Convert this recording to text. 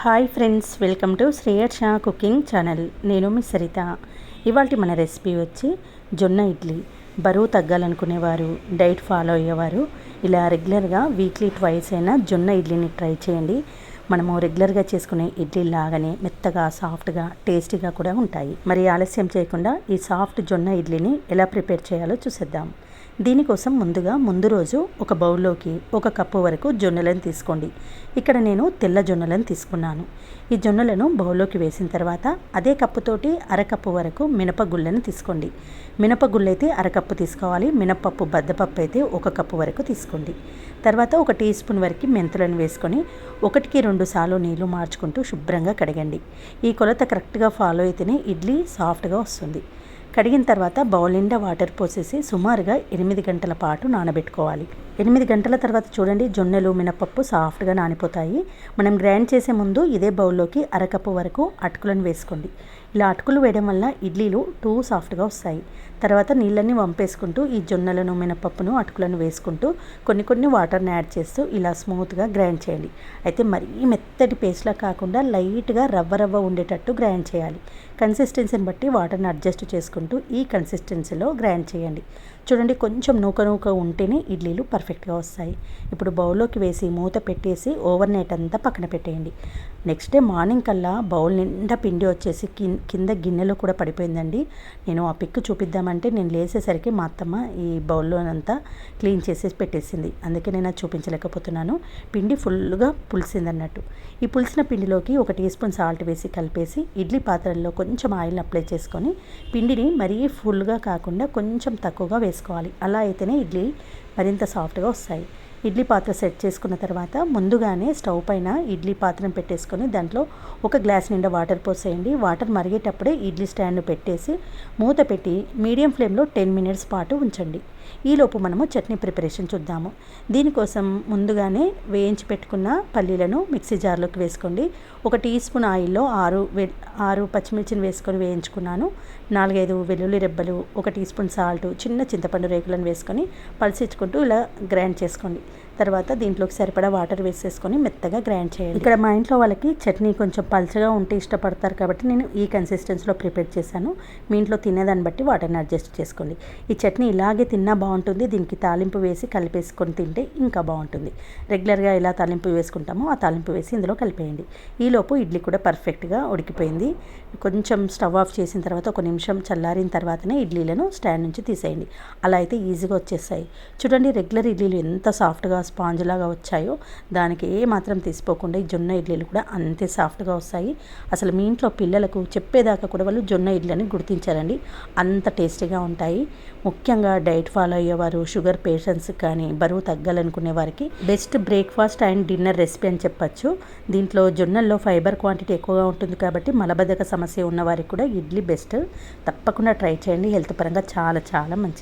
Hi friends, welcome to Shreyarsha cooking channel. నేను మీ సరిత. ఇవాళ మన రెసిపీ వచ్చి జొన్న ఇడ్లీ. బరువు తగ్గాలనుకునేవారు, డైట్ ఫాలో అయ్యేవారు ఇలా రెగ్యులర్గా వీక్లీ ట్వైస్ అయినా జొన్న ఇడ్లీని ట్రై చేయండి. మనము రెగ్యులర్గా చేసుకునే ఇడ్లీ లాగానే మెత్తగా, సాఫ్ట్గా, టేస్టీగా కూడా ఉంటాయి. మరి ఆలస్యం చేయకుండా ఈ సాఫ్ట్ జొన్న ఇడ్లీని ఎలా ప్రిపేర్ చేయాలో చూసేద్దాం. దీనికోసం ముందు రోజు ఒక బౌల్లోకి 1 కప్పు వరకు జొన్నలను తీసుకోండి. ఇక్కడ నేను తెల్ల జొన్నలను తీసుకున్నాను. ఈ జొన్నలను బౌల్లోకి వేసిన తర్వాత అదే కప్పుతోటి 1/2 కప్పు వరకు మినపగుళ్ళను తీసుకోండి. మినపగుళ్ళు అయితే 1/2 కప్పు తీసుకోవాలి. మినపప్పు, బద్దపప్పు అయితే 1 కప్పు వరకు తీసుకోండి. తర్వాత 1 టీ స్పూన్ వరకు మెంతులను వేసుకొని 1కి 2 సార్లు నీళ్లు మార్చుకుంటూ శుభ్రంగా కడగండి. ఈ కొలత కరెక్ట్గా ఫాలో అయితేనే ఇడ్లీ సాఫ్ట్గా వస్తుంది. కడిగిన తర్వాత బౌల్ నిండా వాటర్ పోసేసి సుమారుగా 8 గంటల పాటు నానబెట్టుకోవాలి. 8 గంటల తర్వాత చూడండి, జొన్నలు, మినపప్పు సాఫ్ట్గా నానిపోతాయి. మనం గ్రైండ్ చేసే ముందు ఇదే బౌల్లోకి 1/2 కప్పు వరకు అటుకులను వేసుకోండి. ఇలా అటుకులు వేయడం వల్ల ఇడ్లీలు సాఫ్ట్గా వస్తాయి. తర్వాత నీళ్ళని వంపేసుకుంటూ ఈ జొన్నలను, మినపప్పును, అటుకులను వేసుకుంటూ కొన్ని వాటర్ని యాడ్ చేస్తూ ఇలా స్మూత్గా గ్రైండ్ చేయండి. అయితే మరీ మెత్తటి పేస్ట్లా కాకుండా లైట్గా రవ్వ ఉండేటట్టు గ్రైండ్ చేయాలి. కన్సిస్టెన్సీని బట్టి వాటర్ని అడ్జస్ట్ చేసుకుంటూ ఈ కన్సిస్టెన్సీలో గ్రైండ్ చేయండి. చూడండి, కొంచెం నూక ఉంటేనే ఇడ్లీలు పర్ఫెక్ట్గా వస్తాయి. ఇప్పుడు బౌల్లోకి వేసి మూత పెట్టేసి ఓవర్ నైట్ అంతా పక్కన పెట్టేయండి. నెక్స్ట్ డే మార్నింగ్ కల్లా బౌల్ నిండా పిండి వచ్చేసి కింద గిన్నెలో కూడా పడిపోయిందండి. నేను ఆ పిక్ చూపిద్దామంటే నేను లేసేసరికి మా అత్తమ్మ ఈ బౌల్లోనంతా క్లీన్ చేసేసి పెట్టేసింది. అందుకే నేను అది చూపించలేకపోతున్నాను. పిండి ఫుల్గా పులిసిందన్నట్టు. ఈ పులిసిన పిండిలోకి 1 టీ స్పూన్ సాల్ట్ వేసి కలిపేసి ఇడ్లీ పాత్రల్లో కొంచెం ఆయిల్ అప్లై చేసుకొని పిండిని మరీ ఫుల్గా కాకుండా కొంచెం తక్కువగా వేసుకోవాలి. అలా అయితేనే ఇడ్లీ మరింత సాఫ్ట్గా వస్తాయి. ఇడ్లీ పాత్ర సెట్ చేసుకున్న తర్వాత ముందుగానే స్టవ్ పైన ఇడ్లీ పాత్రను పెట్టేసుకొని దాంట్లో 1 గ్లాస్ నిండా వాటర్ పోసేయండి. వాటర్ మరిగేటప్పుడే ఇడ్లీ స్టాండ్ పెట్టేసి మూత పెట్టి మీడియం ఫ్లేమ్లో 10 మినిట్స్ పాటు ఉంచండి. ఈలోపు మనము చట్నీ ప్రిపరేషన్ చూద్దాము. దీనికోసం ముందుగానే వేయించి పెట్టుకున్న పల్లీలను మిక్సీ జార్లోకి వేసుకోండి. 1 టీ స్పూన్ ఆయిల్లో 6 పచ్చిమిర్చిని వేసుకొని వేయించుకున్నాను. 4-5 వెల్లుల్లి రెబ్బలు, 1 టీ స్పూన్ సాల్ట్, చిన్న చింతపండు రేకులను వేసుకొని పలిసించుకుంటూ ఇలా గ్రైండ్ చేసుకోండి. తర్వాత దీంట్లోకి సరిపడా వాటర్ వేసేసుకొని మెత్తగా గ్రైండ్ చేయండి. ఇక్కడ మా ఇంట్లో వాళ్ళకి చట్నీ కొంచెం పల్చగా ఉంటే ఇష్టపడతారు కాబట్టి నేను ఈ కన్సిస్టెన్సీలో ప్రిపేర్ చేశాను. మీ ఇంట్లో తినేదాన్ని బట్టి వాటర్ని అడ్జస్ట్ చేసుకోండి. ఈ చట్నీ ఇలాగే తిన్నా బాగుంటుంది. దీనికి తాలింపు వేసి కలిపేసుకొని తింటే ఇంకా బాగుంటుంది. రెగ్యులర్గా ఎలా తాలింపు వేసుకుంటామో ఆ తాలింపు వేసి ఇందులో కలిపేయండి. ఈలోపు ఇడ్లీ కూడా పర్ఫెక్ట్గా ఉడికిపోయింది. కొంచెం స్టవ్ ఆఫ్ చేసిన తర్వాత 1 నిమిషం చల్లారిన తర్వాతనే ఇడ్లీలను స్టాండ్ నుంచి తీసేయండి. అలా అయితే ఈజీగా వచ్చేస్తాయి. చూడండి, రెగ్యులర్ ఇడ్లీలు ఎంత సాఫ్ట్గా స్పాంజ్ లాగా వచ్చాయో దానికి ఏ మాత్రం తీసిపోకుండా ఈ జొన్న ఇడ్లీలు కూడా అంతే సాఫ్ట్గా వస్తాయి. అసలు మీ ఇంట్లో పిల్లలకు చెప్పేదాకా కూడా వాళ్ళు జొన్న ఇడ్లీని గుర్తించారండి. అంత టేస్టీగా ఉంటాయి. ముఖ్యంగా డైట్ ఫాలో అయ్యేవారు, షుగర్ పేషెంట్స్ కానీ, బరువు తగ్గాలనుకునే వారికి best breakfast and dinner recipe అని చెప్పచ్చు. దీంట్లో జొన్నల్లో ఫైబర్ క్వాంటిటీ ఎక్కువగా ఉంటుంది కాబట్టి మలబద్ధక సమస్య ఉన్న వారికి కూడా ఇడ్లీ బెస్ట్. తప్పకుండా ట్రై చేయండి. హెల్త్ పరంగా చాలా చాలా మంచిది.